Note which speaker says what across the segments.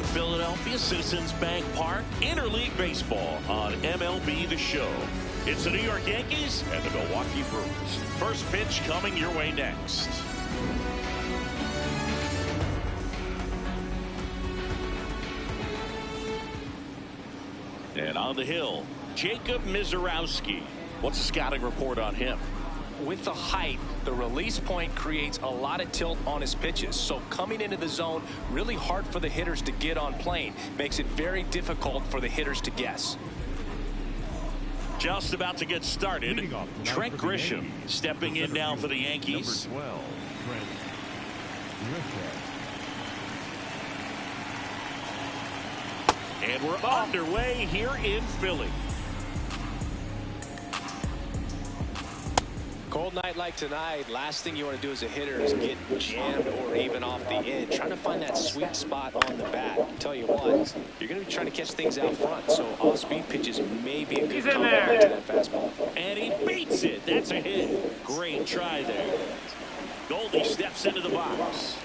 Speaker 1: Philadelphia, Citizens Bank Park, Interleague Baseball on MLB The Show. It's the New York Yankees and the Milwaukee Brewers. First pitch coming your way next. And on the hill, Jacob Mizorowski. What's the scouting report on him?
Speaker 2: With the height, the release point creates a lot of tilt on his pitches. So coming into the zone, really hard for the hitters to get on plane. Makes it very difficult for the hitters to guess.
Speaker 1: Just about to get started. Trent Grisham stepping in now for the Yankees.
Speaker 3: Number 12, Trent Grisham.
Speaker 1: And we're underway here in Philly.
Speaker 2: Cold night like tonight, last thing you want to do as a hitter is get jammed or even off the end. Trying to find that sweet spot on the bat. Tell you what, you're going to be trying to catch things out front, so off-speed pitches may be a good complement to that fastball.
Speaker 1: And he beats it. That's a hit. Great try there. Goldie steps into the box.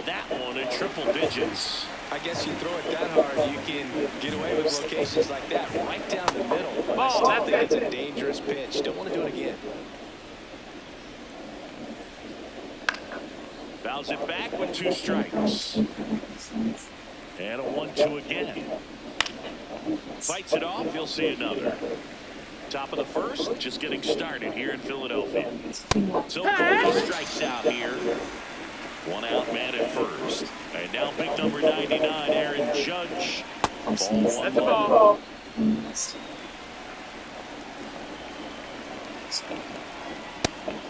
Speaker 1: That one in triple digits.
Speaker 2: I guess you throw it that hard, you can get away with locations like that, right down the middle. But I still think it's a dangerous pitch. Don't want to do it again.
Speaker 1: Fouls it back with 2 strikes. And a 1-2 again. Fights it off. You'll see another. Top of the first, just getting started here in Philadelphia. So Goldie strikes out here. 1 out, man at first. And now big number 99, Aaron Judge. Ball 1-1.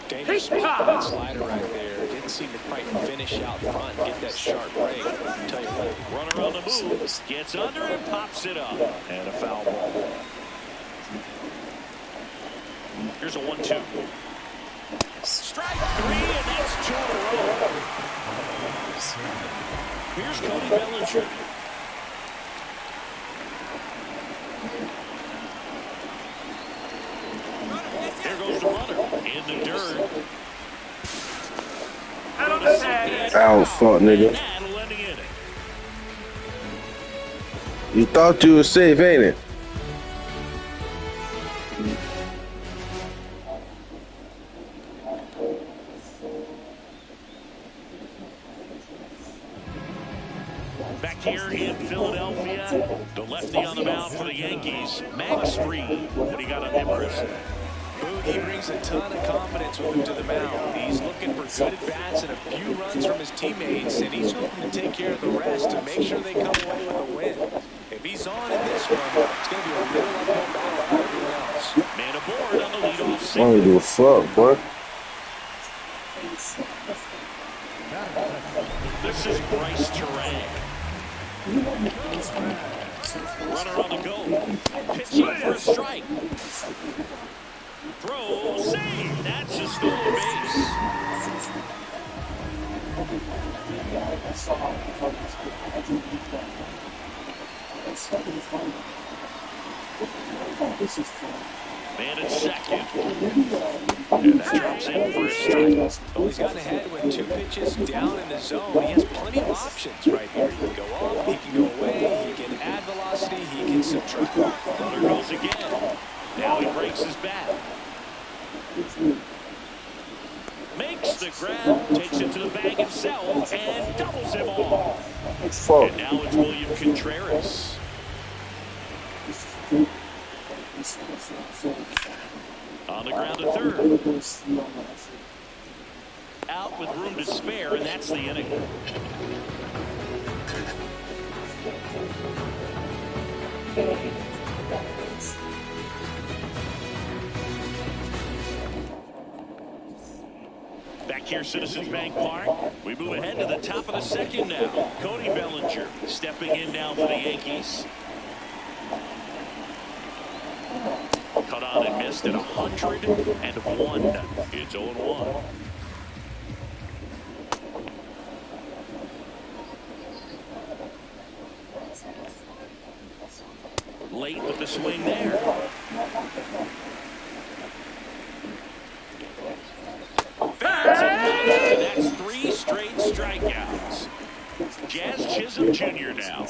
Speaker 2: Dangerous spot for that slider right there. Didn't seem to quite finish out front, get that sharp break. I'll tell you what.
Speaker 1: Runner on the move. Gets under and pops it up. And a foul ball. Here's a 1-2. Strike 3, and that's 2 in a row. Here's Cody Bellinger. There goes the runner in the dirt.
Speaker 4: Ow, fuck, nigga. You thought you was safe, ain't it?
Speaker 1: Back here in Philadelphia, the lefty on the mound for the Yankees, Max Fried. What do you got on him, Chris?
Speaker 2: He brings a ton of confidence with him to the mound. He's looking for good at-bats and a few runs from his teammates, and he's hoping to take care of the rest to make sure they come away with a win. If he's on in this one, it's going to be a real uphill battle for everyone else.
Speaker 1: Man aboard on the leadoff
Speaker 4: I don't give a fuck, boy.
Speaker 1: This is Bryce Terang. Runner on the go. Pitching for a strike. Throw, save. That's a stolen base. Man at second. And that drops in for a strike.
Speaker 2: Well, he's gotten ahead with 2 pitches down in the zone. He has plenty of options right here. He can go up, he can go away, he can add velocity, he can subtract.
Speaker 1: Runner goes again. Now he breaks his bat. Makes the grab, takes it to the bag himself, and doubles him off.
Speaker 4: Fuck.
Speaker 1: And now it's William Contreras. On the ground to third. Out with room to spare, and that's the inning. Back here, Citizens Bank Park. We move ahead to the top of the second now. Cody Bellinger stepping in now for the Yankees. Cut on and missed at 101. It's 0-1. Late with the swing there. Tatum Jr. now.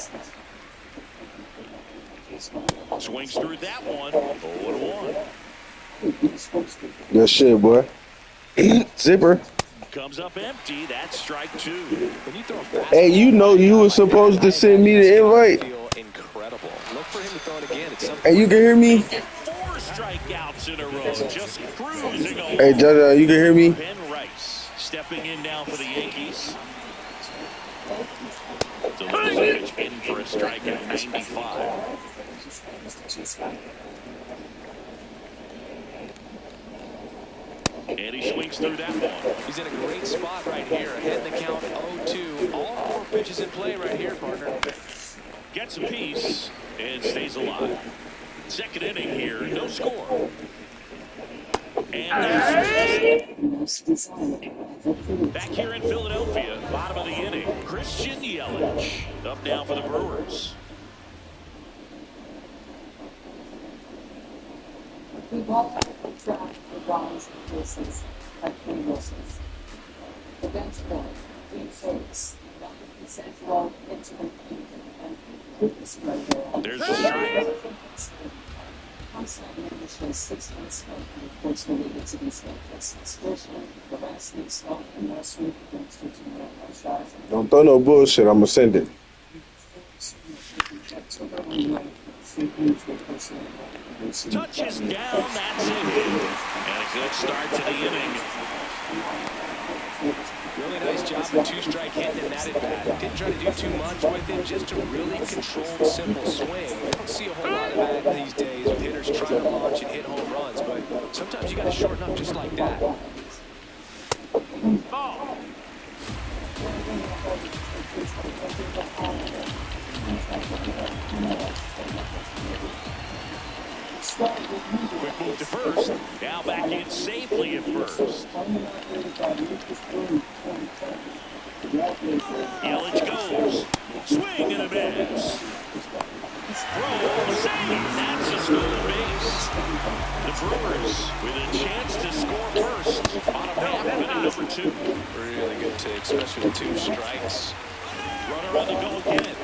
Speaker 1: Swings through that one. 0-1.
Speaker 4: Good shit, boy. Zipper.
Speaker 1: Comes up empty. That's strike two.
Speaker 2: When you throw a fastball,
Speaker 4: Hey, you know you were supposed to send me the invite.
Speaker 2: feel incredible. Look for him to throw it again at some point.
Speaker 4: Hey, you can hear me?
Speaker 1: 4 strikeouts in a row. Just cruising along.
Speaker 4: Hey, Jaja, you can hear me?
Speaker 1: Ben Rice stepping in now for the Yankees. Delivers in for a strike at 95. And he swings through that one.
Speaker 2: He's in a great spot right here. Ahead in the count 0-2. All 4 pitches in play right here, partner.
Speaker 1: Gets a piece and stays alive. Second inning here, no score. And back here in Philadelphia, bottom of the inning, Christian Yelich up now for the Brewers.
Speaker 5: We won't have to track the Browns and Wilsons like Wilsons. Against them, we face 100% roll into the field and put the spread there.
Speaker 1: There's the strike.
Speaker 5: Constant initial 6 months of the course related to these methods, especially the last week's of and last week against the team that shot.
Speaker 4: Don't throw no bullshit. I'm going to send it.
Speaker 1: Touches down, that's it. And a good start to the inning.
Speaker 2: Really nice job with 2-strike hitting in that at bat. Didn't try to do too much with it, just a really controlled, simple swing. We don't see a whole lot of that these days with hitters trying to launch and hit home runs, but sometimes you got to shorten up just like that.
Speaker 1: Oh. Quick move to first. Now back in safely at first. Yelich goes. Swing and a miss. Throw, save. That's a stolen base. The Brewers with a chance to score first. Bottom half of inning number 2.
Speaker 2: Really good take, especially with 2 strikes.
Speaker 1: Runner on the go again.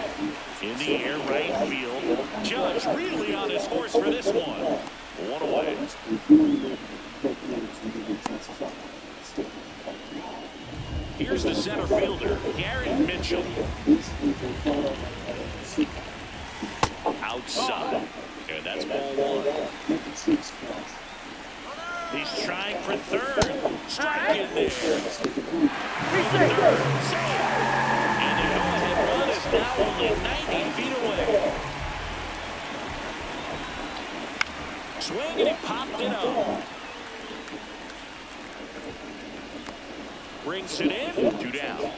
Speaker 1: In the air, right field. Judge really on his horse for this one. 1 away. Here's the center fielder, Garrett Mitchell. Outside. And that's ball 1. He's trying for third. Strike in there. Third. Save. And the go-ahead run is now only 90 feet away. Swing and he popped it up. Brings it in. 2 down.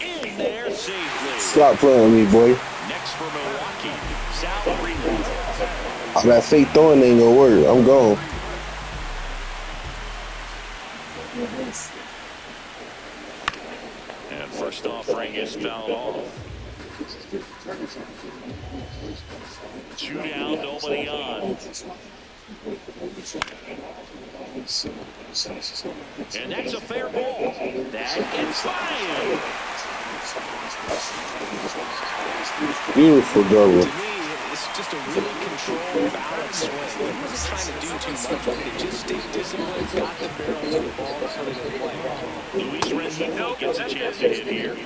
Speaker 1: In there safely.
Speaker 4: Stop playing with me, boy.
Speaker 1: Next for Milwaukee, Sal Freeland.
Speaker 4: All that fake throwing ain't gonna work. I'm gone.
Speaker 1: And first offering is fouled off. 2 down, nobody on. And that's a fair ball. That is flying.
Speaker 4: Beautiful double.
Speaker 2: To me, it's just a really controlled, balanced swing. He wasn't trying to do too much with it. Just stayed disciplined, got the barrel to the ball, and put it in play.
Speaker 1: Luis Rendon gets a chance to hit here.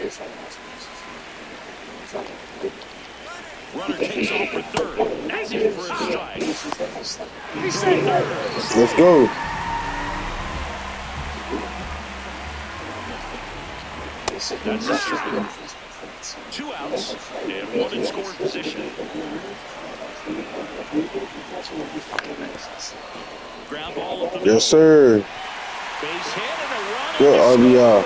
Speaker 1: Runner takes off for third. That's it for a strike.
Speaker 4: Let's go.
Speaker 1: That's a strike. 2 outs and 1 in scoring position. Ground ball up the middle.
Speaker 4: Yes, sir.
Speaker 1: Base hit and a run.
Speaker 4: Good RBI.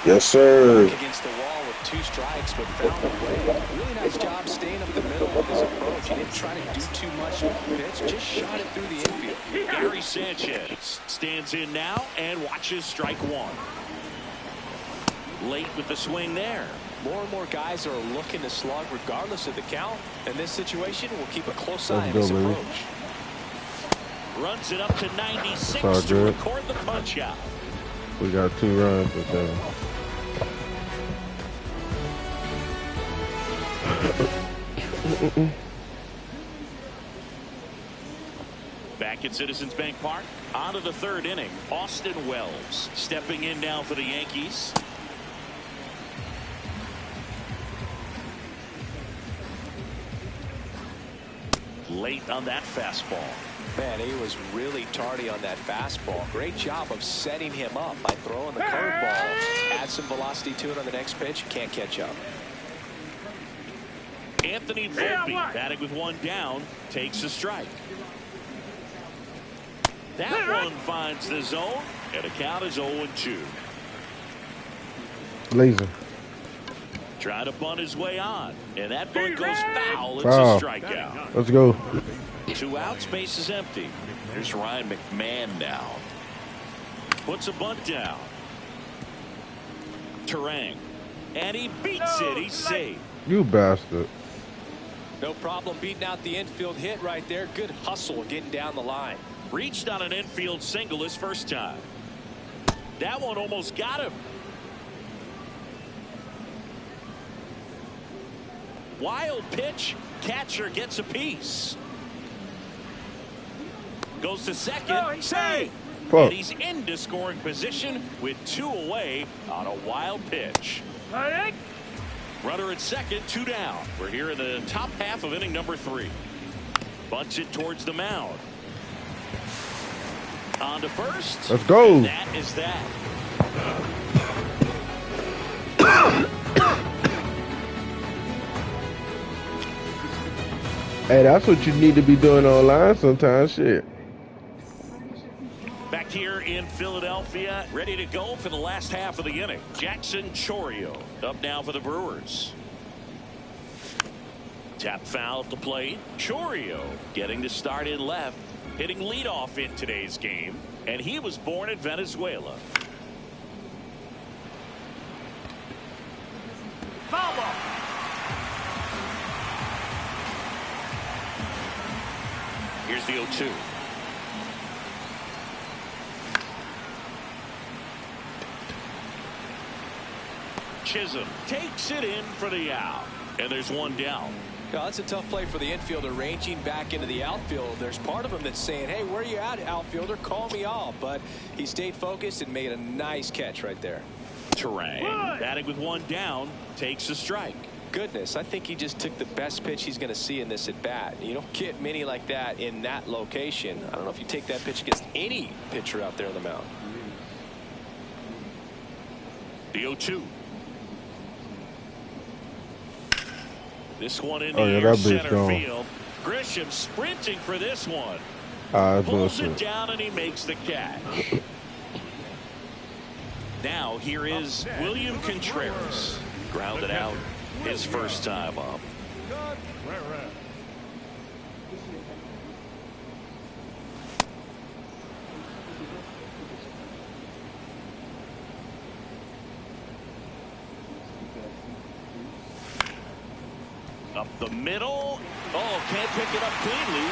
Speaker 4: Yes, sir.
Speaker 2: Against the wall with 2 strikes, but found a way. Really nice job staying up the middle with his approach. He didn't try to do too much with the pitch, just shot it through the infield.
Speaker 1: Gary Sanchez stands in now and watches strike 1. Late with the swing there.
Speaker 2: More and more guys are looking to slug regardless of the count. In this situation, we'll keep a close eye on his approach.
Speaker 1: Runs it up to 96
Speaker 4: All
Speaker 1: to
Speaker 4: good.
Speaker 1: record the punch out.
Speaker 4: We got 2 runs or so.
Speaker 1: Back at Citizens Bank Park, on to the 3rd inning. Austin Wells stepping in now for the Yankees. Late on that fastball.
Speaker 2: Man, he was really tardy on that fastball. Great job of setting him up by throwing the curveball. Add some velocity to it on the next pitch. Can't catch up.
Speaker 1: Anthony Volpe batting with 1 down, takes a strike. That one finds the zone, and the count is 0-2.
Speaker 4: Laser.
Speaker 1: Trying to bunt his way on, and that bunt goes foul. It's
Speaker 4: Foul.
Speaker 1: a strikeout.
Speaker 4: Let's go.
Speaker 1: 2 outs, base is empty. Here's Ryan McMahon now. Puts a bunt down. Terang. And he beats it. He's safe.
Speaker 4: You bastard.
Speaker 2: No problem beating out the infield hit right there. Good hustle getting down the line.
Speaker 1: Reached on an infield single his first time. That one almost got him. Wild pitch. Catcher gets a piece. Goes to second. Save. And he's into scoring position with 2 away on a wild pitch. Runner at second, 2 down. We're here in the top half of inning number 3. Bunts it towards the mound. On to first.
Speaker 4: Let's go.
Speaker 1: And that is that.
Speaker 4: Hey, that's what you need to be doing online sometimes. Shit.
Speaker 1: Back here in Philadelphia, ready to go for the last half of the inning. Jackson Chourio up now for the Brewers. Tap foul at the plate. Chourio getting the start in left, hitting leadoff in today's game, and he was born in Venezuela. Foul ball. Here's the 0-2. Chisholm takes it in for the out, and there's 1 down.
Speaker 2: Yeah, that's a tough play for the infielder, ranging back into the outfield. There's part of him that's saying, hey, where are you at, outfielder? Call me off. But he stayed focused and made a nice catch right there.
Speaker 1: Terang batting with 1 down, takes a strike.
Speaker 2: Goodness, I think he just took the best pitch he's going to see in this at bat. You don't get many like that in that location. I don't know if you take that pitch against any pitcher out there on the mound.
Speaker 1: The 0-2. This one in the
Speaker 4: Oh, yeah,
Speaker 1: air,
Speaker 4: that bitch
Speaker 1: center
Speaker 4: gone.
Speaker 1: field. Grisham sprinting for this one.
Speaker 4: Bullshit.
Speaker 1: Pulls it down and he makes the catch. Now here is William Contreras. Grounded out his first time up. Up the middle. Oh, can't pick it up cleanly.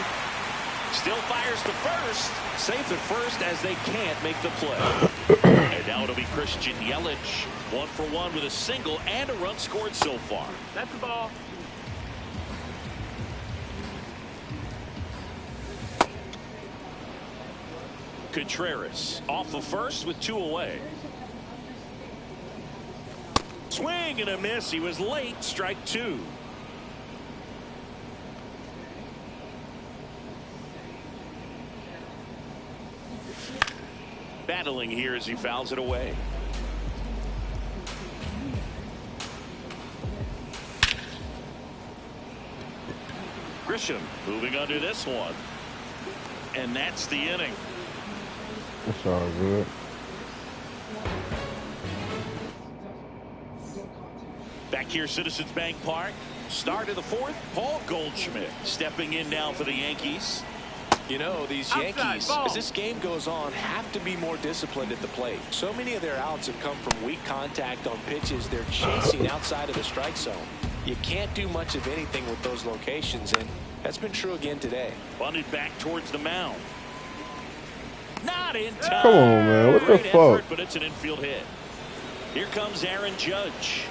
Speaker 1: Still fires to first. Safe at first as they can't make the play. And now it'll be Christian Yelich. 1 for 1 with a single and a run scored so far. That's the ball. Contreras off of first with 2 away. Swing and a miss. He was late. Strike 2. Battling here as he fouls it away. Grisham moving under this one. And that's the inning.
Speaker 4: It's all good.
Speaker 1: Back here, Citizens Bank Park. Start of the 4th. Paul Goldschmidt stepping in now for the Yankees.
Speaker 2: You know, these Yankees, as this game goes on, have to be more disciplined at the plate. So many of their outs have come from weak contact on pitches they're chasing outside of the strike zone. You can't do much of anything with those locations, and that's been true again today.
Speaker 1: Bunted back towards the mound. Not in time.
Speaker 4: Come on, man. What the
Speaker 1: Great
Speaker 4: fuck?
Speaker 1: effort, but it's an infield hit. Here comes Aaron Judge.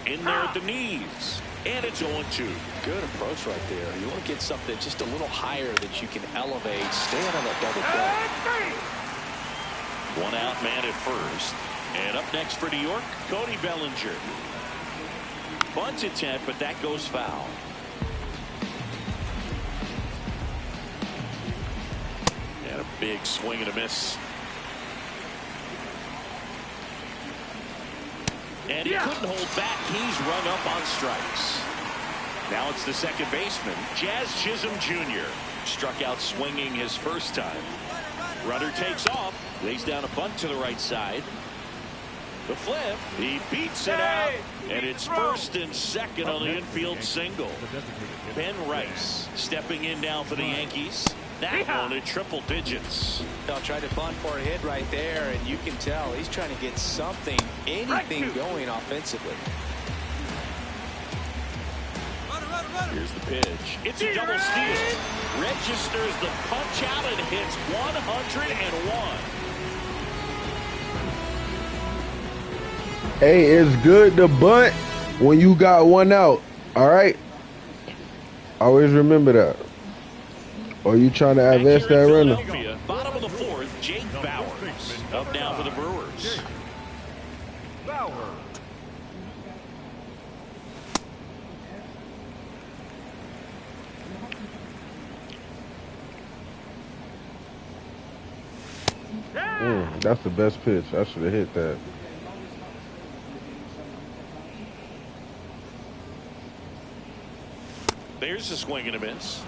Speaker 1: In there at the knees. And it's 0-2.
Speaker 2: Good approach right there. You want to get something just a little higher that you can elevate. Stay out of that double play.
Speaker 1: 1 out, man at first. And up next for New York, Cody Bellinger. Bunt attempt, but that goes foul. And a big swing and a miss. And he couldn't hold back. He's rung up on strikes. Now it's the second baseman, Jazz Chisholm Jr. Struck out swinging his first time. Runner takes off, lays down a bunt to the right side. The flip, he beats it out, and it's first and second on the infield single. Ben Rice stepping in now for the Yankees. That one at triple digits.
Speaker 2: They'll try to bunt for a hit right there, and you can tell he's trying to get something, anything going offensively.
Speaker 1: Here's the pitch. It's a double steal. Registers the punch out and hits 101.
Speaker 4: Hey, it's good to bunt when you got 1 out. All right? Always remember that. Or you trying to advance that runner?
Speaker 1: Bottom of the 4th, Jake Bowers up now for the Brewers.
Speaker 3: Bauer.
Speaker 4: That's the best pitch. I should have hit that.
Speaker 1: There's a swing and a miss.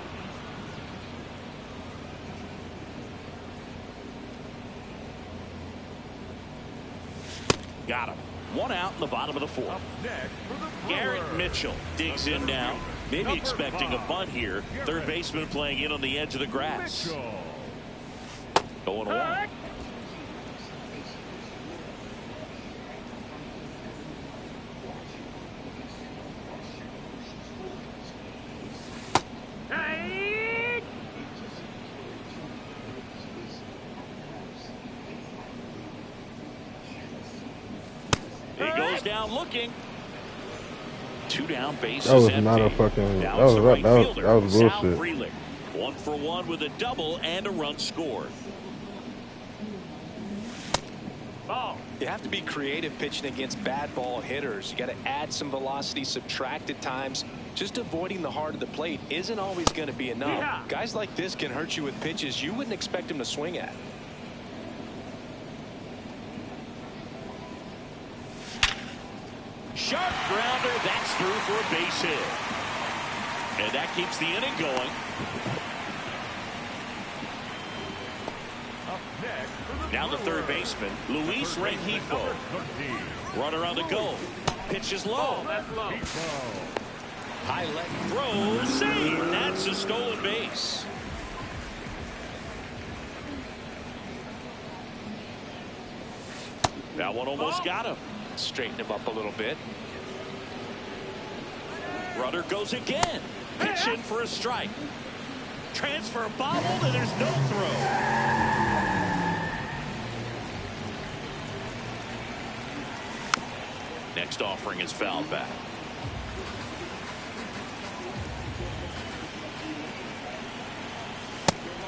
Speaker 1: Got him. 1 out in the bottom of the 4th. Garrett Mitchell digs in now. Maybe expecting a bunt here. Third baseman playing in on the edge of the grass. 0-1. He goes down looking. 2 down, bases
Speaker 4: That was
Speaker 1: empty.
Speaker 4: not a fucking.
Speaker 1: Now
Speaker 4: That
Speaker 1: it's
Speaker 4: was
Speaker 1: the right fielder,
Speaker 4: that was
Speaker 1: Sal
Speaker 4: bullshit.
Speaker 1: Frelick. 1 for 1 with a double and a run scored.
Speaker 2: You have to be creative pitching against bad ball hitters. You got to add some velocity, subtract at times. Just avoiding the heart of the plate isn't always going to be enough. Guys like this can hurt you with pitches you wouldn't expect them to swing at.
Speaker 1: Sharp grounder, that's through for a base hit. And that keeps the inning going. Now the third baseman, Luis Rengifo. Runner on the go. Pitch is low. High leg throw, save. That's a stolen base. That one almost got him.
Speaker 2: Straighten him up a little bit.
Speaker 1: Runner goes again. Pitch in for a strike. Transfer bobbled, and there's no throw. Next offering is fouled back.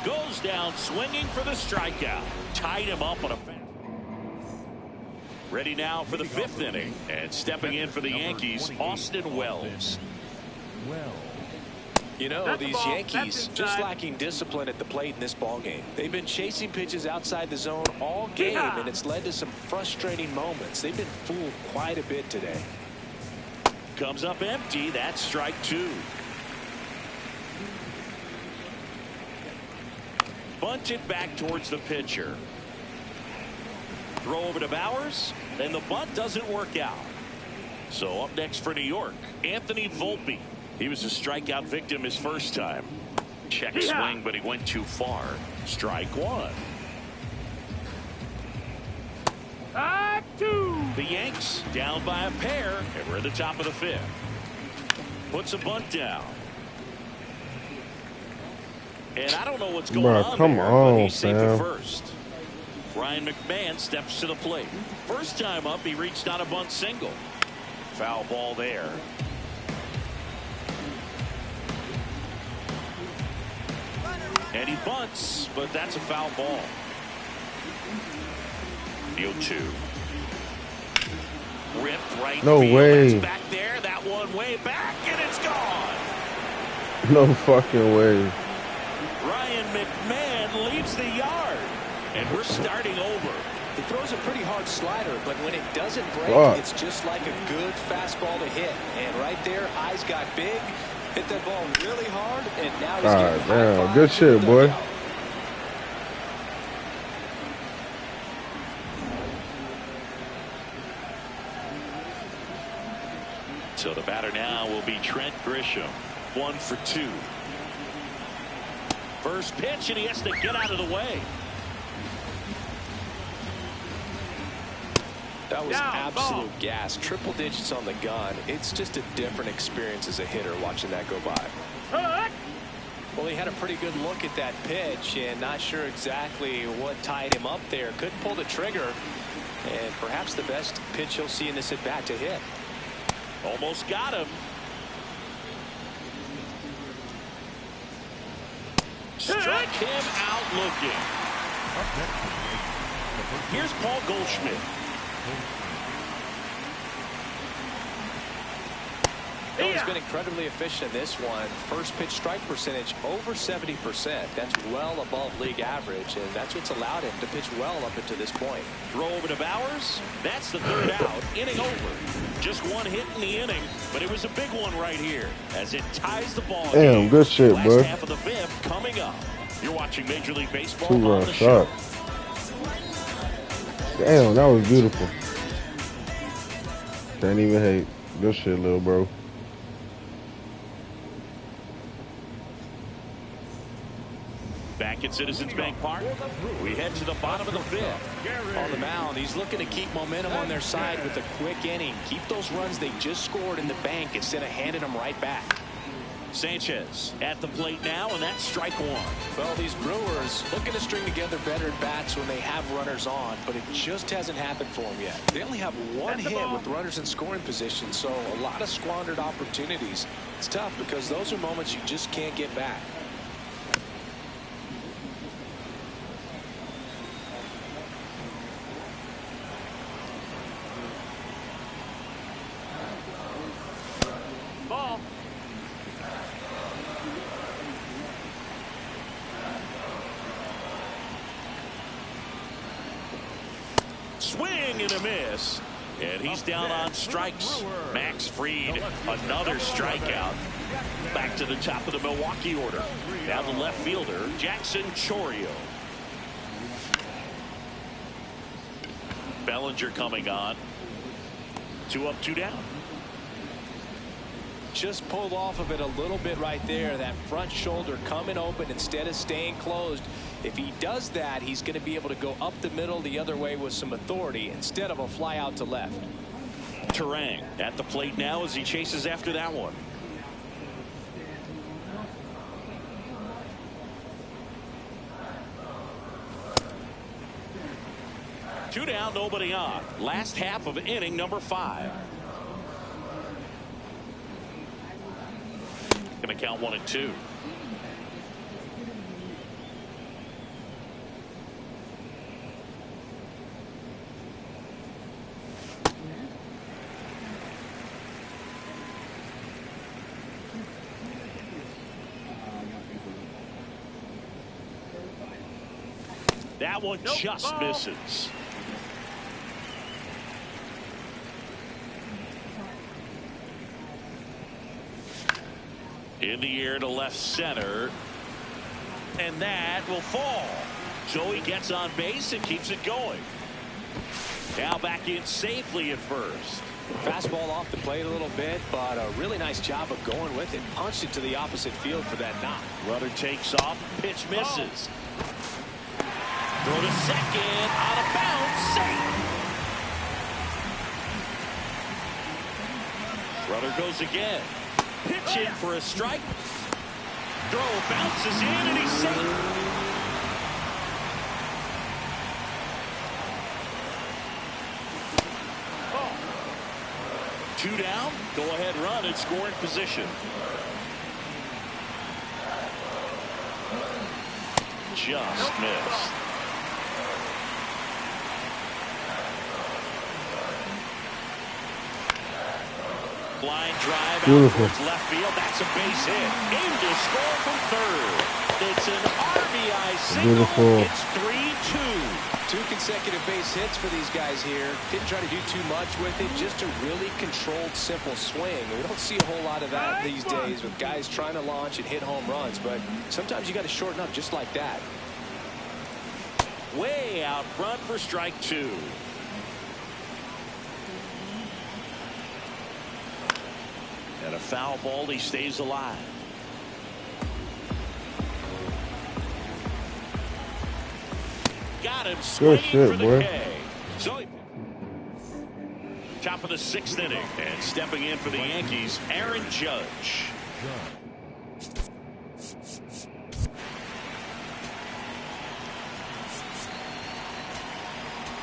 Speaker 1: Goes down swinging for the strikeout. Tied him up on a fast. Ready now for the 5th inning. And stepping in for the Yankees, Austin Wells.
Speaker 2: You know, these Yankees just lacking discipline at the plate in this ballgame. They've been chasing pitches outside the zone all game, and it's led to some frustrating moments. They've been fooled quite a bit today.
Speaker 1: Comes up empty. That's strike 2. Bunted back towards the pitcher. Throw over to Bowers, and the bunt doesn't work out. So up next for New York, Anthony Volpe. He was a strikeout victim his first time. Check swing, but he went too far. Strike 1. The Yanks down by a pair, and we're at the top of the 5th. Puts a bunt down. And I don't know what's going
Speaker 4: Bro,
Speaker 1: on
Speaker 4: come
Speaker 1: there,
Speaker 4: on,
Speaker 1: but he's safe at
Speaker 4: fam.
Speaker 1: first. Ryan McMahon steps to the plate. First time up, he reached on a bunt single. Foul ball there. And he bunts, but that's a foul ball. 0-2. Ripped right
Speaker 4: No
Speaker 1: field.
Speaker 4: way.
Speaker 1: That's back there. That one way back, and it's gone.
Speaker 4: No fucking way.
Speaker 1: Ryan McMahon leaves the yard. And we're starting over.
Speaker 2: He throws a pretty hard slider, but when it doesn't break, it's just like a good fastball to hit. And right there, eyes got big, hit that ball really hard, and now he's getting high fives.
Speaker 4: Good shit, boy.
Speaker 1: So the batter now will be Trent Grisham. 1 for 2. First pitch, and he has to get out of the way.
Speaker 2: That was absolute gas. Triple digits on the gun. It's just a different experience as a hitter watching that go by. Well, he had a pretty good look at that pitch and not sure exactly what tied him up there. Couldn't pull the trigger, and perhaps the best pitch he'll see in this at bat to hit.
Speaker 1: Almost got him. Struck him out looking. Here's Paul Goldschmidt.
Speaker 2: Well, he's been incredibly efficient in this one. First pitch strike percentage over 70%. That's well above league average, and that's what's allowed him to pitch well up until this point.
Speaker 1: Throw over to Bowers. That's the third out. Inning over. Just one hit in the inning, but it was a big one right here as it ties the ball.
Speaker 4: Damn, good shit,
Speaker 1: Last
Speaker 4: bro.
Speaker 1: half of the fifth coming up. You're watching Major League Baseball
Speaker 4: 2-run
Speaker 1: on the show.
Speaker 4: shot. Damn, that was beautiful. Can't even hate. Good shit, little bro.
Speaker 1: Back at Citizens Bank Park, we head to the bottom of the fifth.
Speaker 2: On the mound, he's looking to keep momentum on their side with a quick inning. Keep those runs they just scored in the bank instead of handing them right back.
Speaker 1: Sanchez at the plate now, and that's strike one.
Speaker 2: Well, these Brewers looking to string together better at bats when they have runners on, but it just hasn't happened for them yet. They only have one hit with runners in scoring position, so a lot of squandered opportunities. It's tough because those are moments you just can't get back.
Speaker 1: Swing and a miss. And he's down on strikes. Max Fried, another strikeout. Back to the top of the Milwaukee order. Now the left fielder, Jackson Chourio. Bellinger coming on. 2 up, 2 down.
Speaker 2: Just pulled off of it a little bit right there. That front shoulder coming open instead of staying closed. If he does that, he's going to be able to go up the middle the other way with some authority instead of a fly out to left.
Speaker 1: Terang at the plate now as he chases after that one. Two down, nobody on. Last half of inning number 5. Going to count 1 and 2. That one just misses. In the air to left center. And that will fall. So he gets on base and keeps it going. Now back in safely at first.
Speaker 2: Fastball off the plate a little bit, but a really nice job of going with it. Punched it to the opposite field for that knock.
Speaker 1: Runner takes off. Pitch misses. Throw to second. Out of bounds. Safe. Runner goes again. Pitch in for a strike. Throw bounces in, and he's safe. Two down. Go ahead run in scoring position. Just missed. Line drive out towards left field. That's a base hit. Aimed to score from third. It's an RBI single. It's 3-2.
Speaker 2: 2 consecutive base hits for these guys here. Didn't try to do too much with it. Just a really controlled, simple swing. We don't see a whole lot of that these days with guys trying to launch and hit home runs. But sometimes you got to shorten up just like that.
Speaker 1: Way out front for strike 2. And a foul ball. He stays alive. Got him swinging for the K. So top of the 6th inning, and stepping in for the Yankees, Aaron Judge.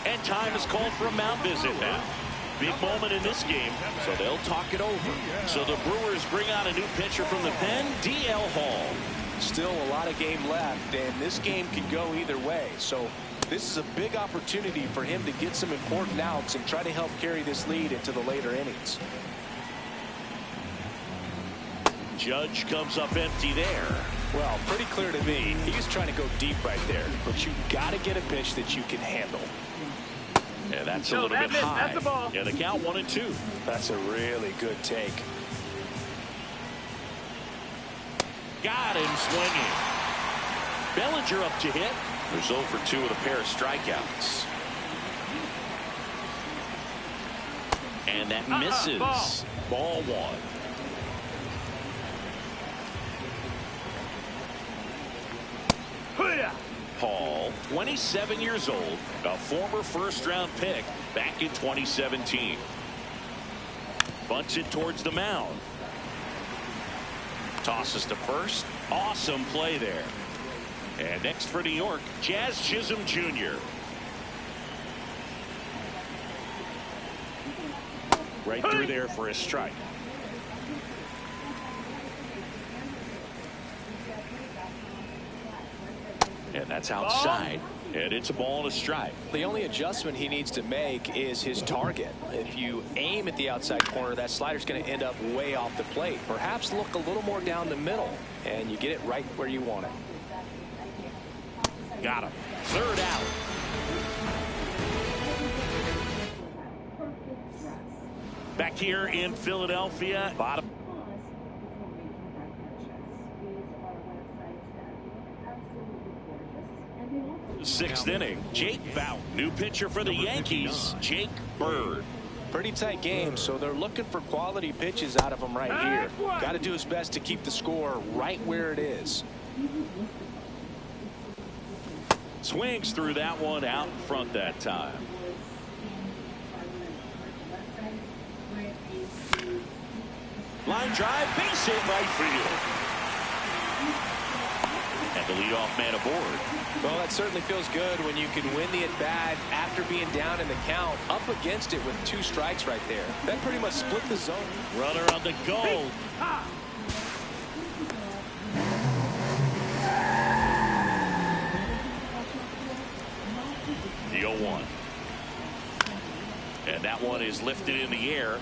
Speaker 1: And time is called for a mound visit now. Big moment in this game, so they'll talk it over. So the Brewers bring out a new pitcher from the pen, D.L. Hall.
Speaker 2: Still a lot of game left, and this game could go either way. So this is a big opportunity for him to get some important outs and try to help carry this lead into the later innings.
Speaker 1: Judge comes up empty there.
Speaker 2: Well, pretty clear to me. He was trying to go deep right there, but you got to get a pitch that you can handle.
Speaker 1: And that's a little bit high.
Speaker 3: That's a ball.
Speaker 1: Yeah, the count 1-2.
Speaker 2: That's a really good take.
Speaker 1: Got him swinging. Bellinger up to hit. There's 0 for 2 with a pair of strikeouts. And that misses. Ball 1. Hall, 27 years old, a former first-round pick back in 2017. Bunts it towards the mound. Tosses to first. Awesome play there. And next for New York, Jazz Chisholm Jr. Right through there for a strike. And that's outside. And it's a ball and a strike.
Speaker 2: The only adjustment he needs to make is his target. If you aim at the outside corner, that slider's going to end up way off the plate. Perhaps look a little more down the middle, and you get it right where you want it.
Speaker 1: Got him. Third out. Back here in Philadelphia. Bottom. 6th inning. Jake Bauer, new pitcher for the Yankees, Jake Bird.
Speaker 2: Pretty tight game, so they're looking for quality pitches out of him right here. Got to do his best to keep the score right where it is.
Speaker 1: Swings through that one out in front that time. Line drive, base hit right field. And the leadoff man aboard.
Speaker 2: Well, that certainly feels good when you can win the at-bat after being down in the count, up against it with 2 strikes right there. That pretty much split the zone.
Speaker 1: Runner on the go. The 0-1. And that one is lifted in the air.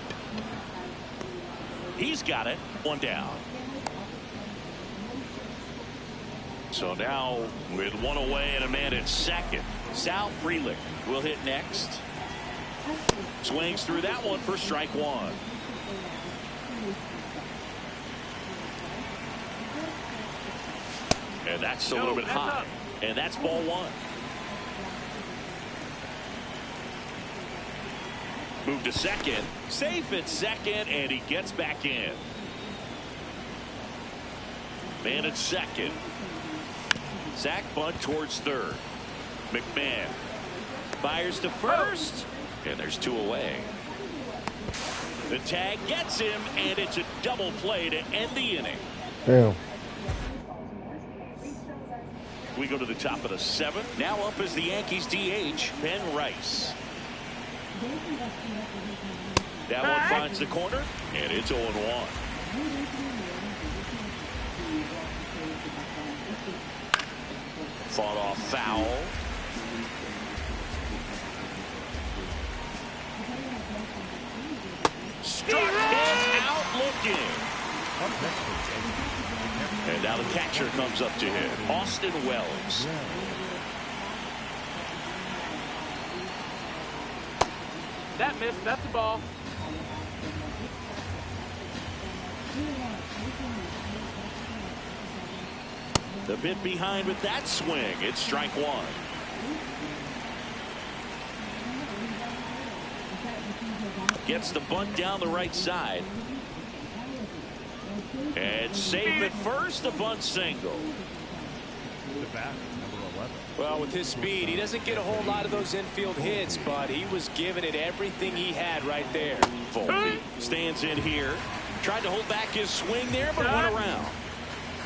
Speaker 1: He's got it. 1 down. So now with 1 away and a man at second, Sal Frelick will hit next. Swings through that one for strike 1. And that's a little bit high. And that's ball 1. Move to second. Safe at second, and he gets back in. Man at second. Sack bunt towards third. McMahon fires to first, and there's 2 away. The tag gets him, and it's a double play to end the inning.
Speaker 4: Damn.
Speaker 1: We go to the top of the 7th. Now up is the Yankees DH, Ben Rice. That one finds the corner, and it's 0-1. Fought off foul. Struck him out looking. And now the catcher comes up to him, Austin Wells.
Speaker 6: That missed. That's a ball.
Speaker 1: The bit behind with that swing. It's strike 1. Gets the bunt down the right side. And safe at first, the bunt single.
Speaker 2: Well, with his speed, he doesn't get a whole lot of those infield hits, but he was giving it everything he had right there.
Speaker 1: Volpe stands in here. Tried to hold back his swing there, but went around.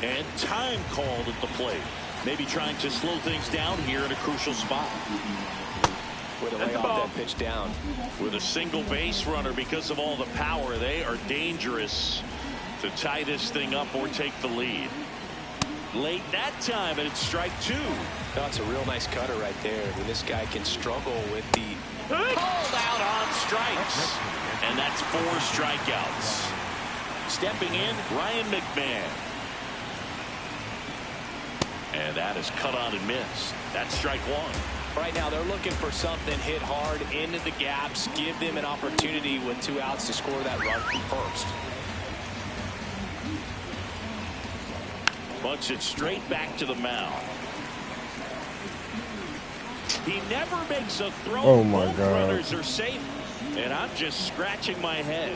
Speaker 1: And time called at the plate. Maybe trying to slow things down here in a crucial spot.
Speaker 2: Way to lay off that pitch down.
Speaker 1: With a single base runner, because of all the power, they are dangerous to tie this thing up or take the lead. Late that time, and it's strike 2.
Speaker 2: That's a real nice cutter right there. I mean, this guy can struggle with the
Speaker 1: called out on strikes. And that's 4 strikeouts. Stepping in, Ryan McMahon. And that is cut on and missed. That's strike 1.
Speaker 2: Right now, they're looking for something hit hard into the gaps, give them an opportunity with 2 outs to score that run from first.
Speaker 1: Bunts it straight back to the mound. He never makes a throw.
Speaker 4: Oh my
Speaker 1: Both
Speaker 4: God.
Speaker 1: runners are safe. And I'm just scratching my head.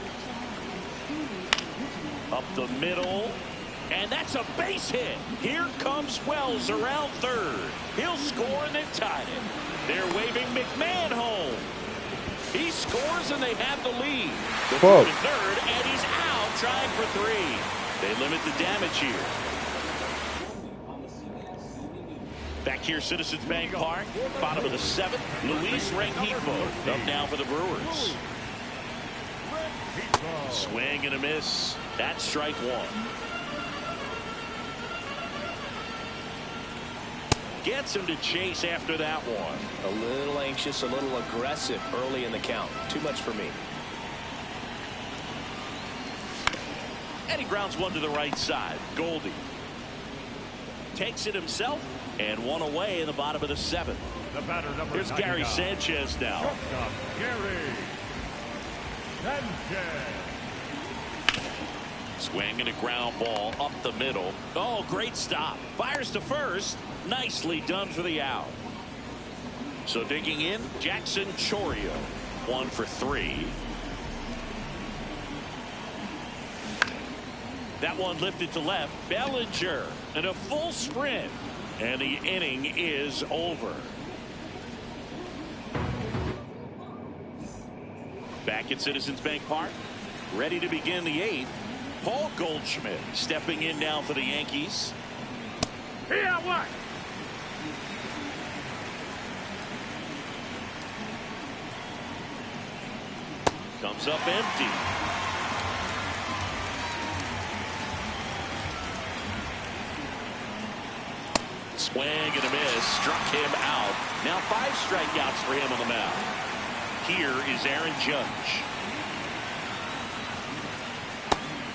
Speaker 1: Up the middle. And that's a base hit. Here comes Wells around third. He'll score and they've tied it. They're waving McMahon home. He scores and they have the lead. The third, and he's out trying for 3. They limit the damage here. Back here, Citizens Bank Park, bottom of the 7th. Luis Rengifo up now for the Brewers. Swing and a miss. That's strike 1. Gets him to chase after that one.
Speaker 2: A little anxious, a little aggressive early in the count. Too much for me.
Speaker 1: And he grounds one to the right side. Goldie takes it himself, and 1 away in the bottom of the 7th.
Speaker 3: The batter, number
Speaker 1: Here's
Speaker 3: 99.
Speaker 1: Gary Sanchez now.
Speaker 3: Shortstop, Gary Sanchez.
Speaker 1: Swing and a ground ball up the middle. Oh, great stop. Fires to first. Nicely done for the out. So digging in, Jackson Chorio. 1 for 3. That one lifted to left. Bellinger and a full sprint. And the inning is over. Back at Citizens Bank Park. Ready to begin the 8th. Paul Goldschmidt stepping in now for the Yankees.
Speaker 3: Here, what?
Speaker 1: Comes up empty. Swing and a miss. Struck him out. Now 5 strikeouts for him on the mound. Here is Aaron Judge.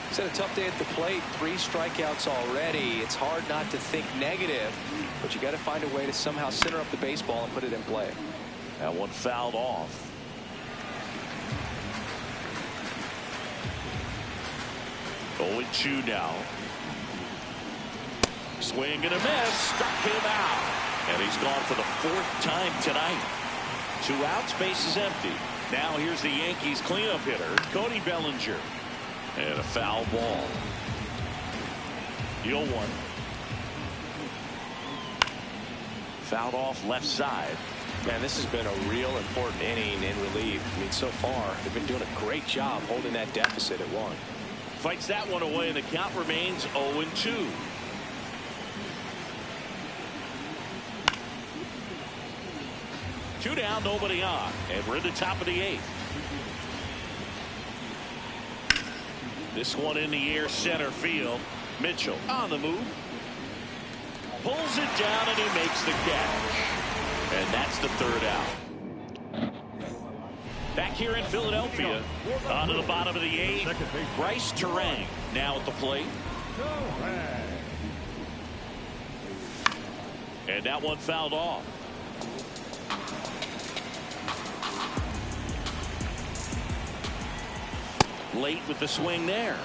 Speaker 2: He's had a tough day at the plate. 3 strikeouts already. It's hard not to think negative, but you got to find a way to somehow center up the baseball and put it in play.
Speaker 1: That one fouled off. Oh, 2 now. Swing and a miss. Struck him out. And he's gone for the 4th time tonight. 2 outs, base is empty. Now here's the Yankees cleanup hitter, Cody Bellinger. And a foul ball. Deal 1. Fouled off left side.
Speaker 2: And this has been a real important inning in relief. I mean, so far, they've been doing a great job holding that deficit at 1.
Speaker 1: Fights that one away, and the count remains 0-2. Two down, nobody on, and we're at the top of the 8th. This one in the air, center field. Mitchell on the move. Pulls it down, and he makes the catch. And that's the 3rd out. Back here in Philadelphia, on to the bottom of the 8th. Bryce Terang now at the plate. And that one fouled off. Late with the swing there.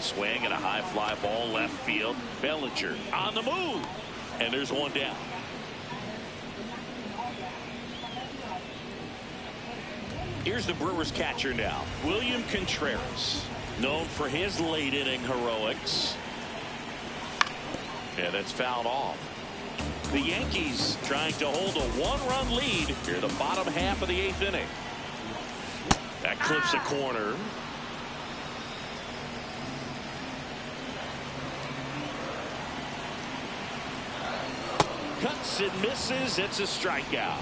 Speaker 1: Swing and a high fly ball left field. Bellinger on the move. And there's one down. Here's the Brewers catcher now. William Contreras. Known for his late inning heroics. And it's fouled off. The Yankees trying to hold a 1-run lead here in the bottom half of the 8th inning. That clips a corner. Cuts and misses. It's a strikeout.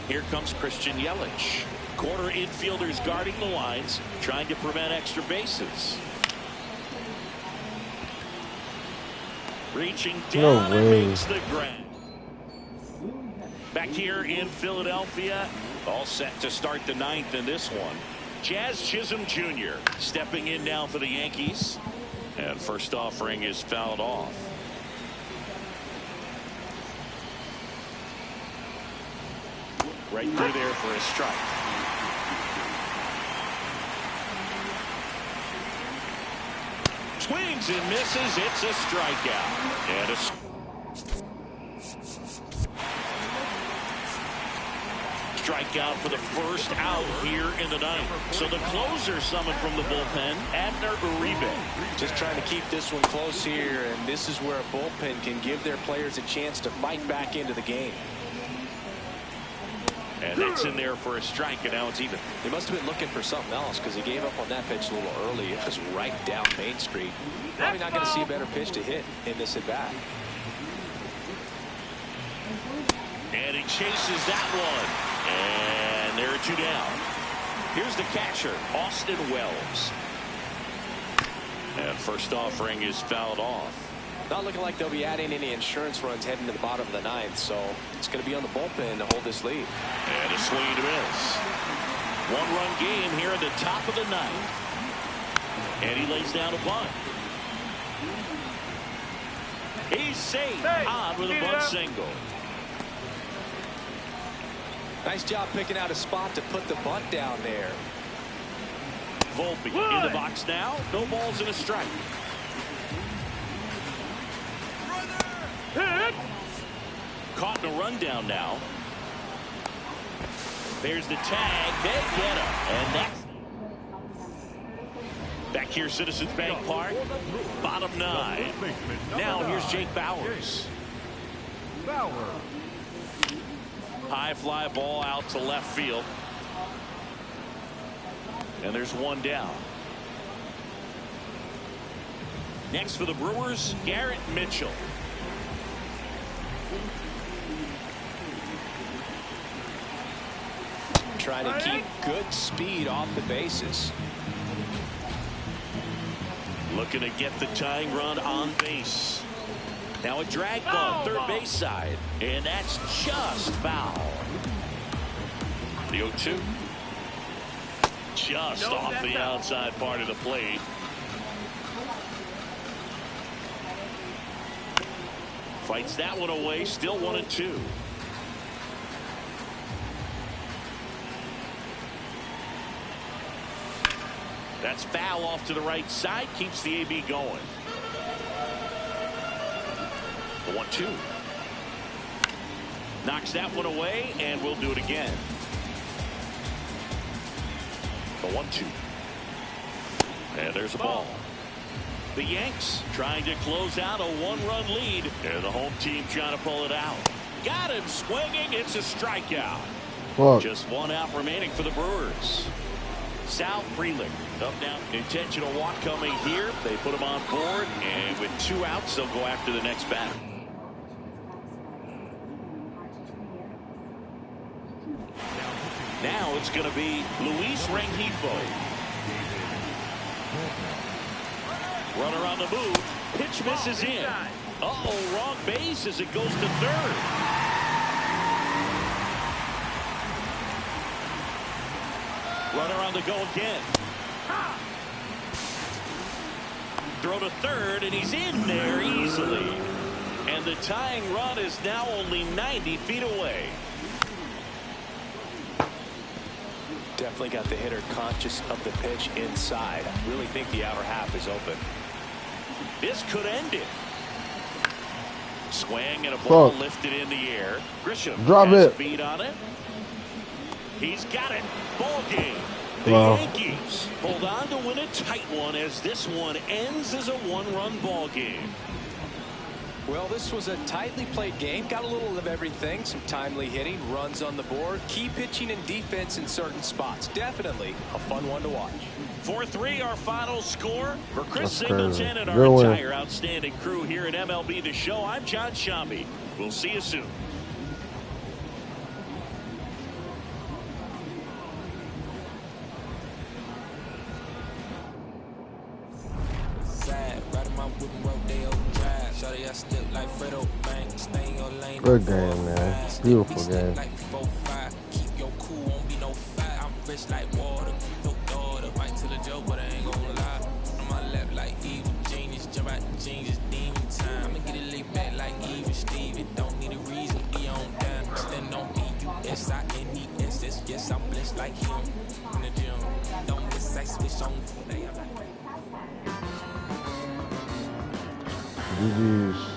Speaker 1: Here comes Christian Yelich. Corner infielders guarding the lines, trying to prevent extra bases. Reaching down and makes the grab. Back here in Philadelphia, all set to start the 9th in this one. Jazz Chisholm Jr. stepping in now for the Yankees. And first offering is fouled off. Right through there for a strike. Swings and misses. It's a strikeout. And a strikeout for the first out here in the 9th. So the closer summoned from the bullpen, Abner Uribe.
Speaker 2: Just trying to keep this one close here, and this is where a bullpen can give their players a chance to fight back into the game.
Speaker 1: And that's in there for a strike, and now it's even.
Speaker 2: He must have been looking for something else because he gave up on that pitch a little early. It was right down Main Street. Probably not going to see a better pitch to hit in this at bat.
Speaker 1: And he chases that one. And there are 2 down. Here's the catcher, Austin Wells. And first offering is fouled off.
Speaker 2: Not looking like they'll be adding any insurance runs heading to the bottom of the 9th, so it's going to be on the bullpen to hold this lead.
Speaker 1: And a swing and a miss. 1-run game here at the top of the 9th. And he lays down a bunt. He's safe on with a bunt single.
Speaker 2: Nice job picking out a spot to put the bunt down there.
Speaker 1: Volpe in the box now. No balls and a strike.
Speaker 3: Hit!
Speaker 1: Caught in a rundown now. There's the tag. They get him. And that's back here, Citizens Bank Park. Bottom 9. Now here's Jake Bauers. High fly ball out to left field. And there's one down. Next for the Brewers, Garrett Mitchell.
Speaker 2: Trying to keep good speed off the bases.
Speaker 1: Looking to get the tying run on base. Now a drag ball, third base side. And that's just foul. The 0-2. Just off the outside part of the plate. Fights that one away, still 1-2. That's foul off to the right side, keeps the AB going. The 1-2. Knocks that one away, and we'll do it again. The 1-2. And there's a ball. The Yanks trying to close out a one-run lead, and the home team trying to pull it out. Got him swinging. It's a strikeout.
Speaker 4: Fuck.
Speaker 1: Just one out remaining for the Brewers. Sal Frelick up now. Intentional walk coming here. They put him on board, and with 2 outs, they'll go after the next batter. Now it's going to be Luis Rengifo. Runner on the move. Pitch misses in. Uh-oh, wrong base as it goes to third. Runner on the go again. Throw to third, and he's in there easily. And the tying run is now only 90 feet away.
Speaker 2: Definitely got the hitter conscious of the pitch inside. I really think the outer half is open.
Speaker 1: This could end it. Swing and a ball
Speaker 4: Fuck.
Speaker 1: lifted in the air. Grisham
Speaker 4: Drop
Speaker 1: has
Speaker 4: it.
Speaker 1: a beat on it. He's got it. Ball game. The
Speaker 4: Wow.
Speaker 1: Yankees hold on to win a tight one as this one ends as a one-run ball game.
Speaker 2: Well, this was a tightly played game. Got a little of everything. Some timely hitting, runs on the board, key pitching and defense in certain spots. Definitely a fun one to watch.
Speaker 1: 4-3 our final score. For Chris
Speaker 4: That's crazy.
Speaker 1: Singleton and our
Speaker 4: Good win.
Speaker 1: entire outstanding crew here at MLB The Show, I'm John Shambi. We'll see you soon.
Speaker 4: Good game, man. Beautiful game.
Speaker 7: Keep your cool, won't be no fire. I'm fresh like water. Your daughter, right to the joke, but I ain't gonna lie. On my lap like evil genius, jump out the genius, demon time. I'ma get it laid back like evil Steve. It don't need a reason, be on down. Stand on EUSINES, yes, I'm blessed like him. In the gym, don't miss, I switch on.
Speaker 4: GG's.